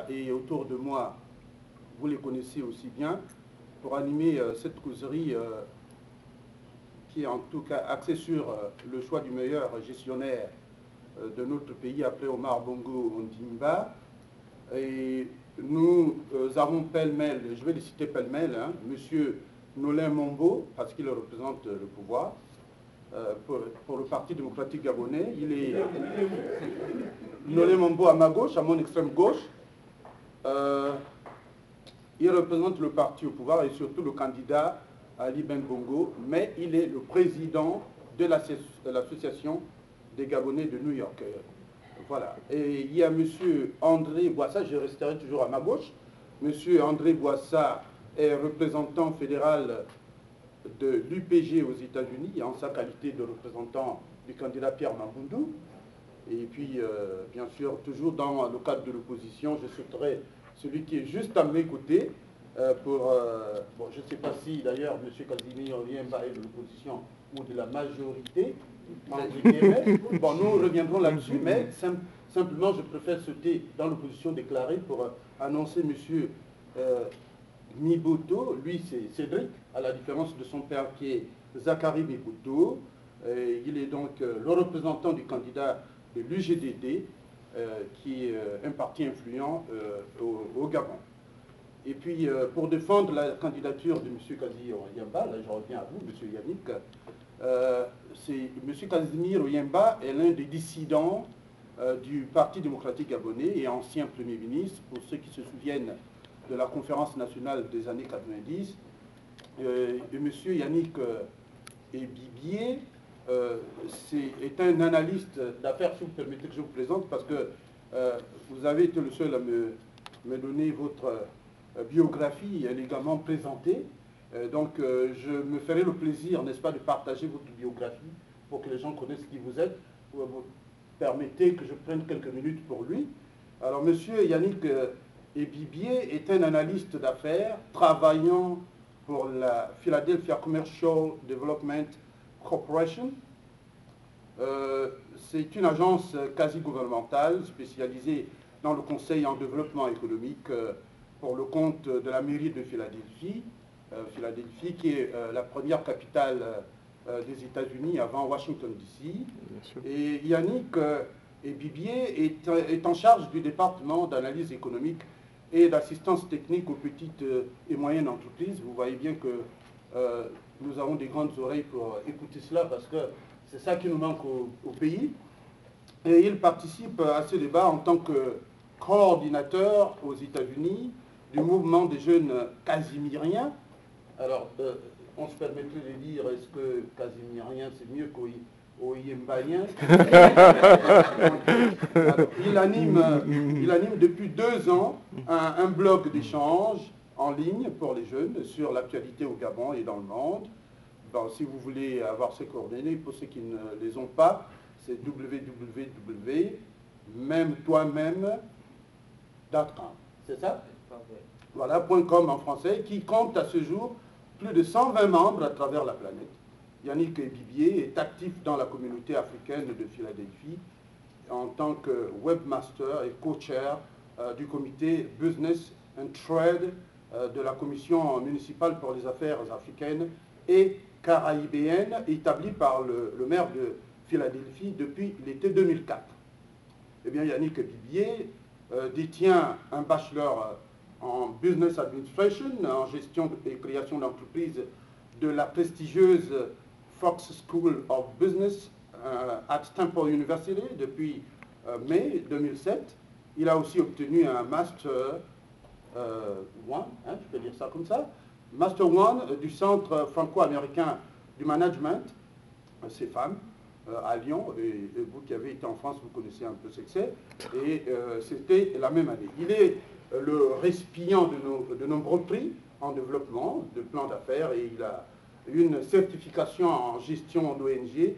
Et autour de moi, vous les connaissez aussi bien, pour animer cette causerie qui est en tout cas axée sur le choix du meilleur gestionnaire de notre pays, appelé Omar Bongo Ondimba. Et nous avons pêle-mêle, je vais les citer pêle-mêle, hein, Monsieur Nolin Mombo, parce qu'il représente le pouvoir, pour le Parti démocratique gabonais. Il est Nolin Mombo à ma gauche, à mon extrême gauche. Il représente le parti au pouvoir et surtout le candidat Ali Ben Bongo, mais il est le président de l'association des Gabonais de New York. Voilà. Et il y a M. André Boissa, je resterai toujours à ma gauche. M. André Boissa est représentant fédéral de l'UPG aux États-Unis en sa qualité de représentant du candidat Pierre Mambundu. Et puis, bien sûr, toujours dans le cadre de l'opposition, je souhaiterais celui qui est juste à mes côtés, bon, je ne sais pas si d'ailleurs M. Casimir Oyemba est de l'opposition ou de la majorité. Bon, nous reviendrons là-dessus, mais simplement je préfère sauter dans l'opposition déclarée pour annoncer M. Miboto. Lui, c'est Cédric, à la différence de son père qui est Zachary Miboto. Il est donc le représentant du candidat de l'UGDD, qui est un parti influent au Gabon. Et puis, pour défendre la candidature de M. Casimir Oyemba, là je reviens à vous, M. Yannick, M. Casimir Oyemba est l'un des dissidents du Parti démocratique gabonais et ancien Premier ministre, pour ceux qui se souviennent de la conférence nationale des années 90. Et M. Yannick Ebibié est un analyste d'affaires, si vous permettez que je vous présente, parce que vous avez été le seul à me donner votre biographie élégamment présentée. Donc je me ferai le plaisir, n'est-ce pas, de partager votre biographie pour que les gens connaissent qui vous êtes. Vous permettez que je prenne quelques minutes pour lui. Alors, M. Yannick Ebibié est un analyste d'affaires travaillant pour la Philadelphia Commercial Development Corporation. C'est une agence quasi-gouvernementale spécialisée dans le conseil en développement économique pour le compte de la mairie de Philadelphie, Philadelphie qui est la première capitale des États-Unis avant Washington DC. Et Yannick Ebibié est en charge du département d'analyse économique et d'assistance technique aux petites et moyennes entreprises. Vous voyez bien que nous avons des grandes oreilles pour écouter cela parce que c'est ça qui nous manque au pays. Et il participe à ce débat en tant que coordinateur aux États-Unis du mouvement des jeunes casimiriens. Alors, on se permettrait de dire, est-ce que casimérien c'est mieux qu'oyembalien? Il anime depuis 2 ans un blog d'échange en ligne pour les jeunes sur l'actualité au Gabon et dans le monde. Bon, si vous voulez avoir ces coordonnées, pour ceux qui ne les ont pas, c'est www.memetoimeme.com. C'est ça? Voilà, .com en français, qui compte à ce jour plus de 120 membres à travers la planète. Yannick Ebibié est actif dans la communauté africaine de Philadelphie en tant que webmaster et co-chair du comité Business and Trade de la commission municipale pour les affaires africaines et caraïbéenne établie par le maire de Philadelphie depuis l'été 2004. Eh bien, Yannick Ebibié détient un bachelor en Business Administration, en gestion et création d'entreprises de la prestigieuse Fox School of Business at Temple University depuis mai 2007. Il a aussi obtenu un Master 1, je peux dire ça comme ça, Master 1 du Centre franco-américain du management, CFAM, à Lyon, et vous qui avez été en France, vous connaissez un peu ce que c'est, et c'était la même année. Il est le récipient de nombreux prix en développement, de plans d'affaires, et il a une certification en gestion d'ONG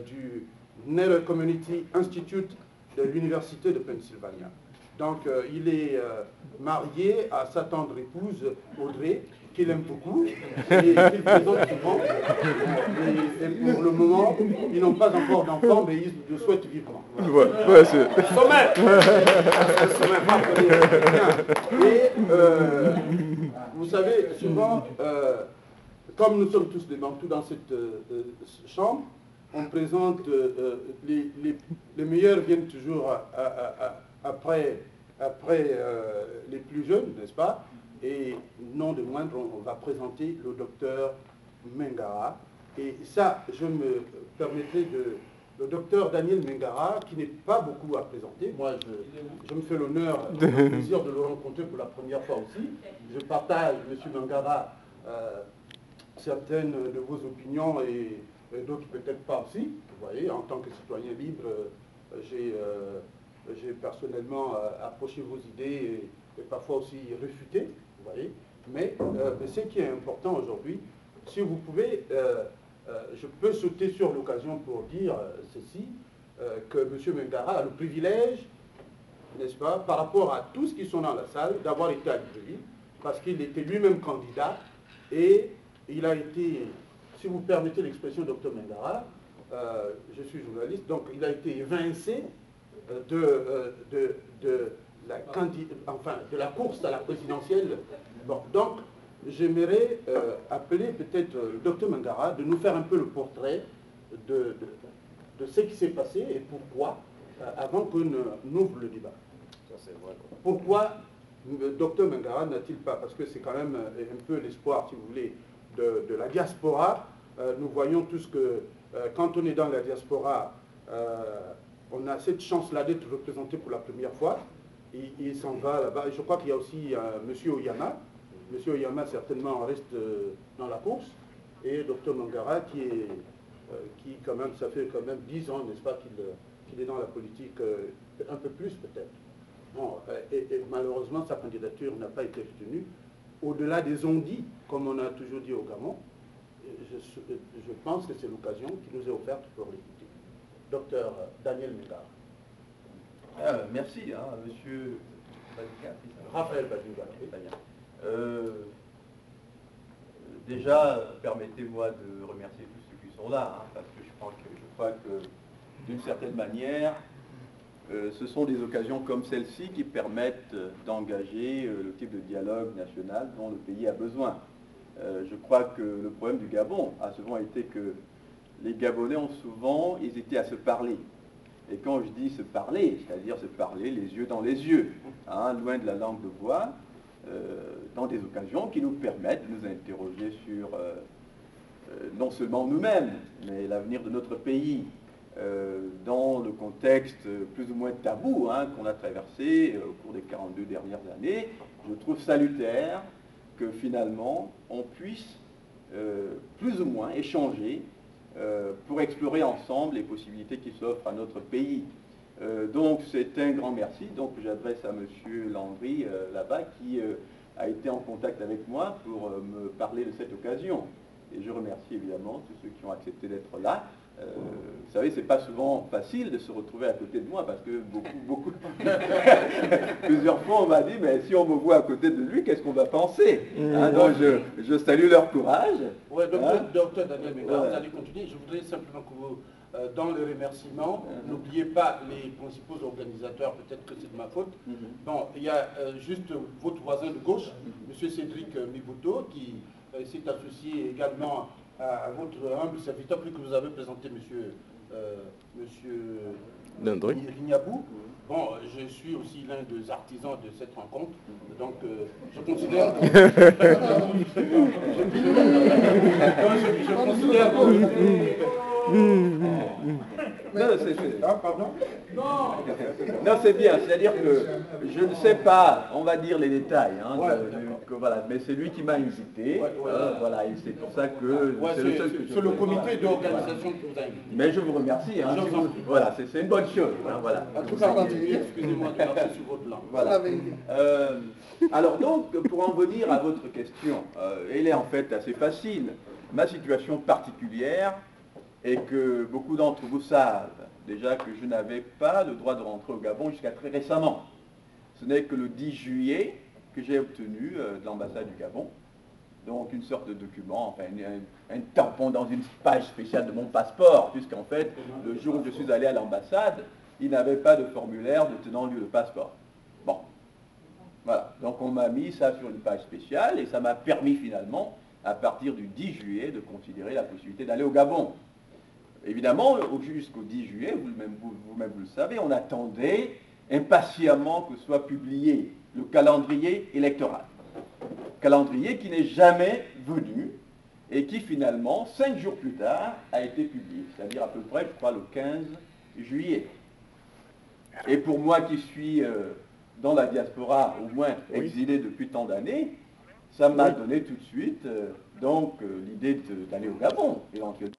du Nether Community Institute de l'Université de Pennsylvania. Donc, il est marié à sa tendre épouse, Audrey, qu'il aime beaucoup et qu'il présente souvent. Et pour le moment, ils n'ont pas encore d'enfant, mais ils le souhaitent vivement. Voilà. Ouais, c'est... Sommet. Et vous savez, souvent, comme nous sommes tous des Bantous dans cette chambre, on présente les meilleurs viennent toujours après les plus jeunes, n'est-ce pas? Et non de moindre, on va présenter le docteur Mengara. Et ça, je me permettrai de... Le docteur Daniel Mengara, qui n'est pas beaucoup à présenter. Moi, je me fais l'honneur, le plaisir de le rencontrer pour la première fois aussi. Je partage, M. Mengara, certaines de vos opinions et d'autres peut-être pas aussi. Vous voyez, en tant que citoyen libre, j'ai personnellement approché vos idées et parfois aussi réfuté. Vous voyez. Mais ce qui est important aujourd'hui, si vous pouvez... je peux sauter sur l'occasion pour dire ceci, que M. Mengara a le privilège, n'est-ce pas, par rapport à tous qui sont dans la salle, d'avoir été à Libreville, parce qu'il était lui-même candidat, et il a été, si vous permettez l'expression Dr Mengara, je suis journaliste, donc il a été évincé de la course à la présidentielle. Bon, donc, j'aimerais appeler peut-être le docteur Mengara de nous faire un peu le portrait de ce qui s'est passé et pourquoi, avant que nous ouvre le débat. Ça, c'est vrai. Pourquoi le docteur Mengara n'a-t-il pas, parce que c'est quand même un peu l'espoir, si vous voulez, de la diaspora. Nous voyons tous que quand on est dans la diaspora, on a cette chance-là d'être représenté pour la première fois. Il s'en va là-bas. Je crois qu'il y a aussi M. Oyama. M. Oyama, certainement, reste dans la course. Et Dr Mengara, qui quand même, ça fait quand même 10 ans, n'est-ce pas, qu'il est dans la politique, un peu plus peut-être. Bon, et malheureusement, sa candidature n'a pas été retenue. Au-delà des on-dit, comme on a toujours dit au Gabon, je pense que c'est l'occasion qui nous est offerte pour l'écouter. Docteur Daniel Mengara. Merci, monsieur Badinga. Raphaël Badinga. Déjà, permettez-moi de remercier tous ceux qui sont là, parce que je crois que d'une certaine manière, ce sont des occasions comme celle-ci qui permettent d'engager le type de dialogue national dont le pays a besoin. Je crois que le problème du Gabon a souvent été que les Gabonais ont souvent hésité à se parler. Et quand je dis se parler, c'est-à-dire se parler les yeux dans les yeux, loin de la langue de bois, dans des occasions qui nous permettent de nous interroger sur non seulement nous-mêmes, mais l'avenir de notre pays, dans le contexte plus ou moins tabou qu'on a traversé au cours des 42 dernières années. Je trouve salutaire que finalement on puisse plus ou moins échanger pour explorer ensemble les possibilités qui s'offrent à notre pays. Donc c'est un grand merci donc, que j'adresse à M. Landry là-bas qui a été en contact avec moi pour me parler de cette occasion. Et je remercie évidemment tous ceux qui ont accepté d'être là. Vous savez, c'est pas souvent facile de se retrouver à côté de moi parce que beaucoup, plusieurs fois on m'a dit, mais si on me voit à côté de lui, qu'est-ce qu'on va penser donc je salue leur courage. Oui, docteur Daniel Mengara, vous allez continuer. Je voudrais simplement que vous, dans les remerciements, n'oubliez pas les principaux organisateurs, peut-être que c'est de ma faute. Bon, il y a juste votre voisin de gauche, M. Cédric Mibuto, qui s'est associé également à votre humble serviteur, plus que vous avez présenté monsieur Vignabou. Bon, je suis aussi l'un des artisans de cette rencontre, donc je considère... je considère... Non, c'est bien, c'est-à-dire que je ne sais pas, on va dire les détails, voilà, mais c'est lui qui m'a invité, voilà, et c'est pour ça que c'est le seul que je... C'est le comité d'organisation qui vous a invité. Mais je vous remercie, voilà, c'est une bonne chose, voilà. En tout cas, excusez-moi de marcher sur votre langue. Voilà. Alors donc, pour en venir à votre question, elle est en fait assez facile. Ma situation particulière est que beaucoup d'entre vous savent déjà que je n'avais pas le droit de rentrer au Gabon jusqu'à très récemment. ce n'est que le 10 juillet que j'ai obtenu de l'ambassade du Gabon, donc une sorte de document, enfin un tampon dans une page spéciale de mon passeport, puisqu'en fait, le jour où je suis allé à l'ambassade, il n'avait pas de formulaire de tenant lieu de passeport. Bon, voilà, donc on m'a mis ça sur une page spéciale, et ça m'a permis finalement, à partir du 10 juillet, de considérer la possibilité d'aller au Gabon. Évidemment, jusqu'au 10 juillet, vous-même vous le savez, on attendait impatiemment que soit publié le calendrier électoral. Calendrier qui n'est jamais venu et qui finalement, 5 jours plus tard, a été publié, c'est-à-dire à peu près, je crois, le 15 juillet. Et pour moi qui suis dans la diaspora, au moins exilé depuis tant d'années, ça m'a donné tout de suite l'idée d'aller au Gabon, éventuellement.